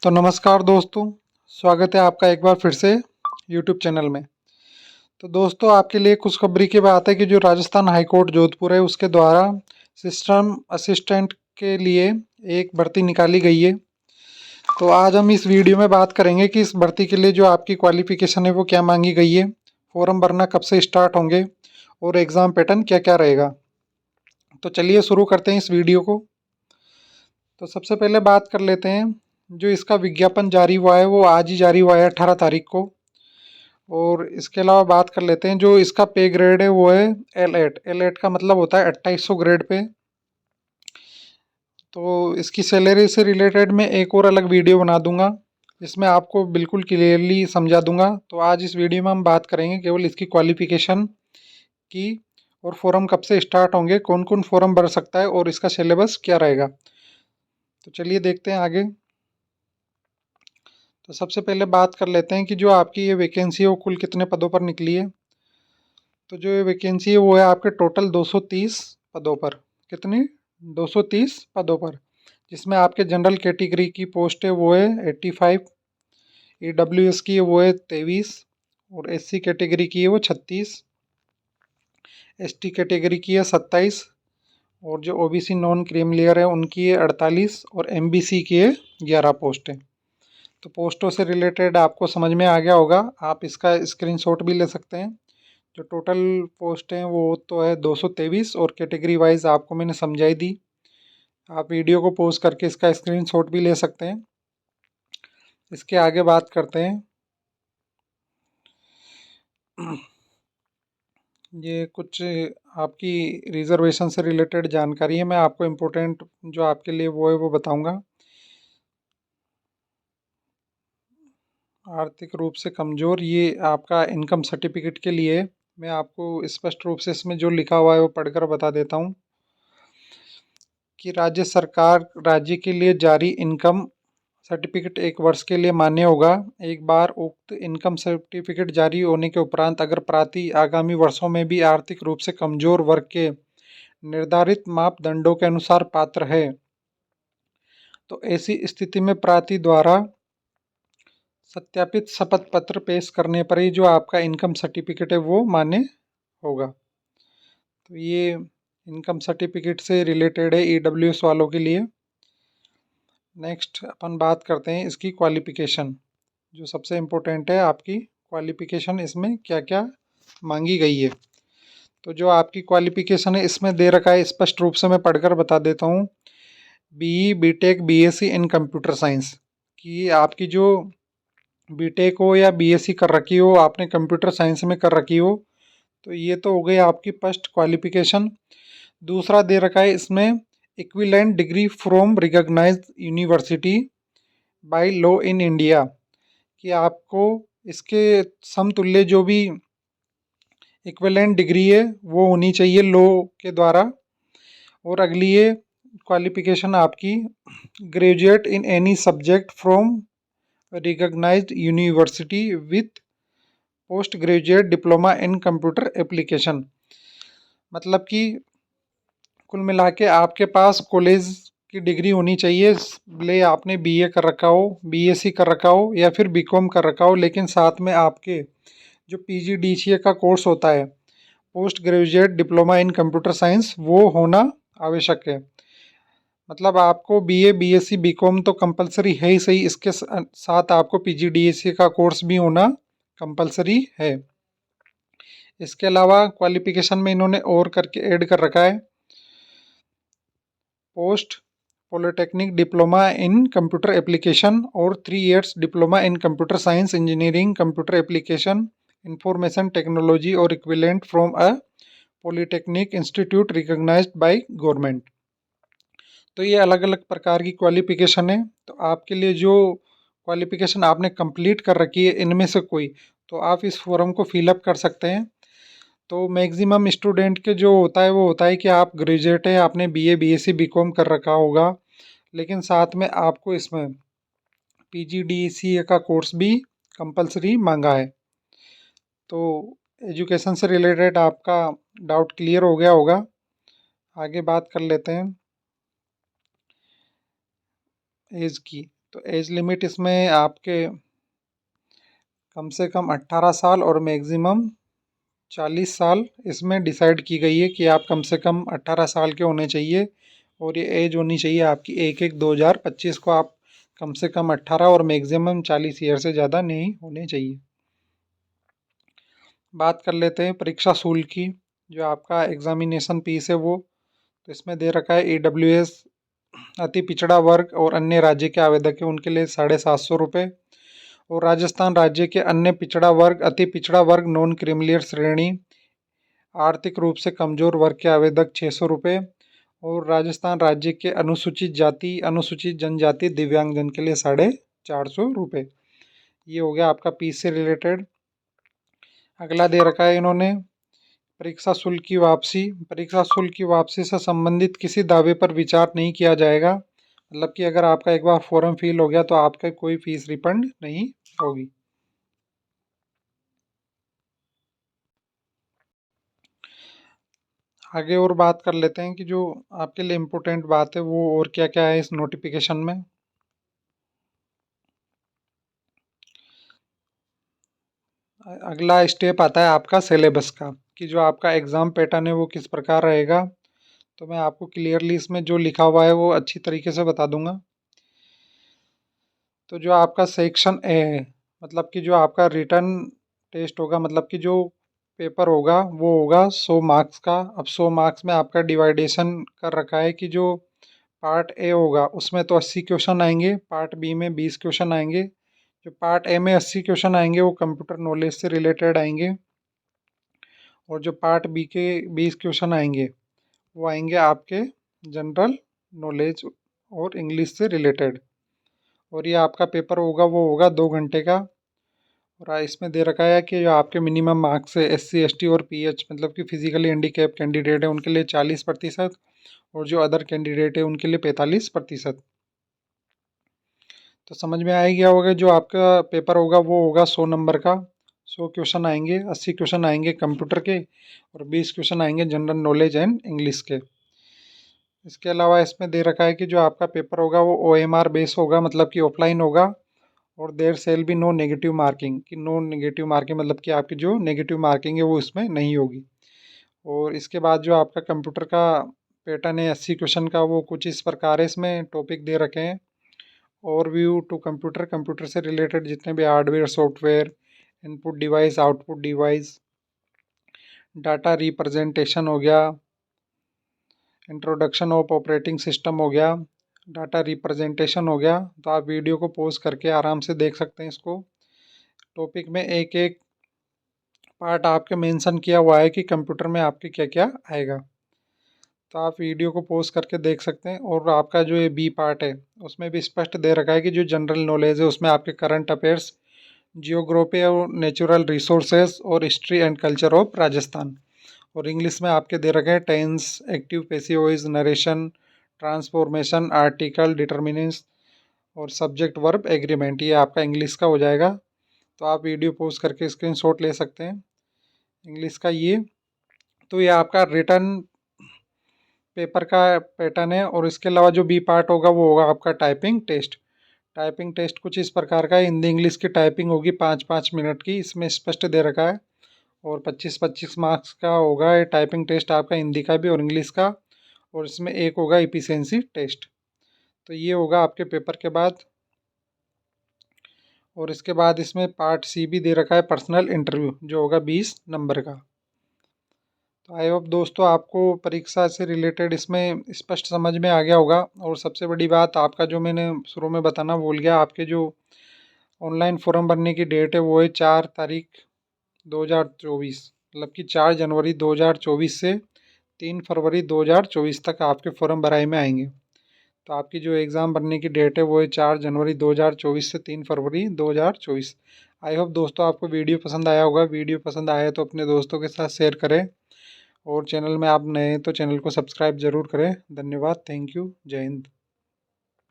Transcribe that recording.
तो नमस्कार दोस्तों, स्वागत है आपका एक बार फिर से यूट्यूब चैनल में। तो दोस्तों, आपके लिए खुशखबरी की बात है कि जो राजस्थान हाई कोर्ट जोधपुर है उसके द्वारा सिस्टम असिस्टेंट के लिए एक भर्ती निकाली गई है। तो आज हम इस वीडियो में बात करेंगे कि इस भर्ती के लिए जो आपकी क्वालिफिकेशन है वो क्या मांगी गई है, फॉर्म भरना कब से स्टार्ट होंगे और एग्ज़ाम पैटर्न क्या क्या रहेगा। तो चलिए शुरू करते हैं इस वीडियो को। तो सबसे पहले बात कर लेते हैं, जो इसका विज्ञापन जारी हुआ है वो आज ही जारी हुआ है 18 तारीख को। और इसके अलावा बात कर लेते हैं, जो इसका पे ग्रेड है वो है L8। L8 का मतलब होता है 2800 ग्रेड पे। तो इसकी सैलरी से रिलेटेड मैं एक और अलग वीडियो बना दूंगा, इसमें आपको बिल्कुल क्लियरली समझा दूंगा। तो आज इस वीडियो में हम बात करेंगे केवल इसकी क्वालिफिकेशन की, और फॉर्म कब से स्टार्ट होंगे, कौन कौन फॉर्म भर सकता है और इसका सिलेबस क्या रहेगा। तो चलिए देखते हैं आगे। तो सबसे पहले बात कर लेते हैं कि जो आपकी ये वैकेंसी है वो कुल कितने पदों पर निकली है। तो जो ये वैकेंसी है वो है आपके टोटल 230 पदों पर। कितनी? 230 पदों पर, जिसमें आपके जनरल कैटेगरी की पोस्ट है वो है 85, EWS की है वो है 23, और SC कैटेगरी की है वो 36, ST कैटेगरी की है 27, और जो OBC नॉन क्रीम लेयर है उनकी है 48, और MBC की है 11 पोस्ट है। तो पोस्टों से रिलेटेड आपको समझ में आ गया होगा, आप इसका स्क्रीनशॉट भी ले सकते हैं। जो टोटल पोस्ट हैं वो तो है 223, और कैटेगरी वाइज आपको मैंने समझाई दी। आप वीडियो को पॉज करके इसका स्क्रीनशॉट भी ले सकते हैं। इसके आगे बात करते हैं। ये कुछ आपकी रिजर्वेशन से रिलेटेड जानकारी है, मैं आपको इम्पोर्टेंट जो आपके लिए वो है वो बताऊंगा। आर्थिक रूप से कमज़ोर, ये आपका इनकम सर्टिफिकेट के लिए है। मैं आपको स्पष्ट रूप से इसमें जो लिखा हुआ है वो पढ़कर बता देता हूँ कि राज्य सरकार राज्य के लिए जारी इनकम सर्टिफिकेट 1 वर्ष के लिए मान्य होगा। एक बार उक्त इनकम सर्टिफिकेट जारी होने के उपरांत अगर प्रार्थी आगामी वर्षों में भी आर्थिक रूप से कमजोर वर्ग के निर्धारित मापदंडों के अनुसार पात्र है, तो ऐसी स्थिति में प्रार्थी द्वारा सत्यापित शपथ पत्र पेश करने पर ही जो आपका इनकम सर्टिफिकेट है वो मान्य होगा। तो ये इनकम सर्टिफिकेट से रिलेटेड है EWS वालों के लिए। नेक्स्ट अपन बात करते हैं इसकी क्वालिफिकेशन, जो सबसे इम्पोर्टेंट है आपकी क्वालिफिकेशन, इसमें क्या क्या मांगी गई है। तो जो आपकी क्वालिफिकेशन है इसमें दे रखा है, स्पष्ट रूप से मैं पढ़कर बता देता हूँ। BE BTech BSc in computer science की आपकी जो BTech हो या BSc कर रखी हो, आपने कंप्यूटर साइंस में कर रखी हो, तो ये तो हो गई आपकी फर्स्ट क्वालिफिकेशन। दूसरा दे रखा है इसमें equivalent degree from recognised university by law in India, कि आपको इसके समतुल्य जो भी इक्विवेलेंट डिग्री है वो होनी चाहिए लॉ के द्वारा। और अगली है क्वालिफिकेशन आपकी graduate in any subject from recognised university with post graduate diploma in computer application. मतलब कि कुल मिला के आपके पास कॉलेज की डिग्री होनी चाहिए, भले आपने BA कर रखा हो, BSc कर रखा हो या फिर BCom कर रखा हो, लेकिन साथ में आपके जो PGDCA का कोर्स होता है, post graduate diploma in computer science, वो होना आवश्यक है। मतलब आपको BA BSc BCom तो कंपलसरी है ही सही, इसके साथ आपको PGDCA का कोर्स भी होना कंपलसरी है। इसके अलावा क्वालिफिकेशन में इन्होंने और करके ऐड कर रखा है post polytechnic diploma in computer application और 3 years diploma in computer science engineering computer application information technology और equivalent from a polytechnic institute recognized by government. तो ये अलग अलग प्रकार की क्वालिफिकेशन है। तो आपके लिए जो क्वालिफिकेशन आपने कंप्लीट कर रखी है इनमें से कोई, तो आप इस फॉर्म को फिलअप कर सकते हैं। तो मैक्सिमम स्टूडेंट के जो होता है वो होता है कि आप ग्रेजुएट है, आपने BA BSc BCom कर रखा होगा, लेकिन साथ में आपको इसमें PGDCA का कोर्स भी कंपलसरी मांगा है। तो एजुकेशन से रिलेटेड आपका डाउट क्लियर हो गया होगा। आगे बात कर लेते हैं एज की। तो एज लिमिट इसमें आपके कम से कम 18 साल और मैक्सिमम 40 साल इसमें डिसाइड की गई है कि आप कम से कम 18 साल के होने चाहिए, और ये एज होनी चाहिए आपकी 1/1/2025 को आप कम से कम 18 और मैक्सिमम 40 ईयर से ज़्यादा नहीं होने चाहिए। बात कर लेते हैं परीक्षा शुल्क की। जो आपका एग्जामिनेशन फीस है वो, तो इसमें दे रखा है EWS अति पिछड़ा वर्ग और अन्य राज्य के आवेदक है उनके लिए 750 रुपये, और राजस्थान राज्य के अन्य पिछड़ा वर्ग अति पिछड़ा वर्ग नॉन क्रीमिलियर श्रेणी आर्थिक रूप से कमजोर वर्ग के आवेदक 600 रुपये, और राजस्थान राज्य के अनुसूचित जाति अनुसूचित जनजाति दिव्यांगजन के लिए 450 रुपये। ये हो गया आपका फीस से रिलेटेड। अगला दे रखा है इन्होंने परीक्षा शुल्क की वापसी। परीक्षा शुल्क की वापसी से संबंधित किसी दावे पर विचार नहीं किया जाएगा, मतलब कि अगर आपका एक बार फॉर्म फिल हो गया तो आपका कोई फीस रिफंड नहीं होगी। आगे और बात कर लेते हैं कि जो आपके लिए इम्पोर्टेंट बात है वो और क्या क्या है इस नोटिफिकेशन में। अगला स्टेप आता है आपका सिलेबस का, कि जो आपका एग्ज़ाम पैटर्न है वो किस प्रकार रहेगा। तो मैं आपको क्लियरली इसमें जो लिखा हुआ है वो अच्छी तरीके से बता दूंगा। तो जो आपका सेक्शन ए है, मतलब कि जो आपका रिटर्न टेस्ट होगा, मतलब कि जो पेपर होगा वो होगा 100 मार्क्स का। अब 100 मार्क्स में आपका डिवाइडेशन कर रखा है कि जो पार्ट ए होगा उसमें तो 80 क्वेश्चन आएंगे, पार्ट बी में 20 क्वेश्चन आएंगे। जो पार्ट ए में 80 क्वेश्चन आएंगे वो कंप्यूटर नॉलेज से रिलेटेड आएंगे, और जो पार्ट बी के 20 क्वेश्चन आएंगे वो आएंगे आपके जनरल नॉलेज और इंग्लिश से रिलेटेड। और ये आपका पेपर होगा वो होगा 2 घंटे का। और इसमें दे रखा है कि जो आपके मिनिमम मार्क्स है SC ST और PH मतलब कि फिजिकली हैंडीकैप कैंडिडेट है उनके लिए 40%, और जो अदर कैंडिडेट है उनके लिए 45%। तो समझ में आ गया होगा जो आपका पेपर होगा वो होगा 100 नंबर का। 100 क्वेश्चन आएंगे, 80 क्वेश्चन आएंगे कंप्यूटर के, और 20 क्वेश्चन आएंगे जनरल नॉलेज एंड इंग्लिश के। इसके अलावा इसमें दे रखा है कि जो आपका पेपर होगा वो OMR बेस होगा, मतलब कि ऑफलाइन होगा, और there shall be no negative marking, कि नो नेगेटिव मार्किंग मतलब कि आपकी जो नेगेटिव मार्किंग है वो इसमें नहीं होगी। और इसके बाद जो आपका कंप्यूटर का पैटर्न है 80 क्वेश्चन का वो कुछ इस प्रकार है। इसमें टॉपिक दे रखे हैं ओवरव्यू टू कंप्यूटर, कंप्यूटर से रिलेटेड जितने भी hardware software, input device output device, data representation हो गया, इंट्रोडक्शन ऑफ ऑपरेटिंग सिस्टम हो गया, डाटा रिप्रेजेंटेशन हो गया। तो आप वीडियो को पॉज करके आराम से देख सकते हैं इसको। टॉपिक में एक एक पार्ट आपके मेंशन किया हुआ है कि कंप्यूटर में आपके क्या क्या आएगा। तो आप वीडियो को पॉज करके देख सकते हैं। और आपका जो ये बी पार्ट है उसमें भी स्पष्ट दे रखा है कि जो जनरल नॉलेज है उसमें आपके करंट अफेयर्स, जियोग्राफी और नेचुरल रिसोर्सेज, और history and culture of Rajasthan. और इंग्लिश में आपके दे रखे हैं tense, active passive voice, narration, transformation, article, determinants, और सब्जेक्ट वर्ब एग्रीमेंट। ये आपका इंग्लिश का हो जाएगा। तो आप वीडियो पोस्ट करके स्क्रीनशॉट ले सकते हैं इंग्लिश का ये। तो ये आपका रिटर्न पेपर का पैटर्न है। और इसके अलावा जो बी पार्ट होगा वो होगा आपका टाइपिंग टेस्ट। टाइपिंग टेस्ट कुछ इस प्रकार का है। हिंदी इंग्लिश की टाइपिंग होगी 5-5 मिनट की, इसमें स्पष्ट दे रखा है। और 25-25 मार्क्स का होगा ये टाइपिंग टेस्ट आपका, हिंदी का भी और इंग्लिश का। और इसमें एक होगा इफिशिएंसी टेस्ट। तो ये होगा आपके पेपर के बाद। और इसके बाद इसमें पार्ट सी भी दे रखा है पर्सनल इंटरव्यू, जो होगा 20 नंबर का। तो आई होप दोस्तों आपको परीक्षा से रिलेटेड इसमें स्पष्ट समझ में आ गया होगा। और सबसे बड़ी बात आपका जो मैंने शुरू में बताना भूल गया, आपके जो ऑनलाइन फॉर्म भरने की डेट है वो है 4 तारीख 2024, मतलब कि 4 जनवरी 2024 से 3 फरवरी 2024 तक आपके फॉर्म भराई में आएंगे। तो आपकी जो एग्ज़ाम भरने की डेट है वो है 4 जनवरी 2024 से 3 फरवरी 2024। आई होप दोस्तों आपको वीडियो पसंद आया होगा। वीडियो पसंद आया तो अपने दोस्तों के साथ शेयर करें, और चैनल में आप नए हैं तो चैनल को सब्सक्राइब ज़रूर करें। धन्यवाद, थैंक यू, जय हिंद।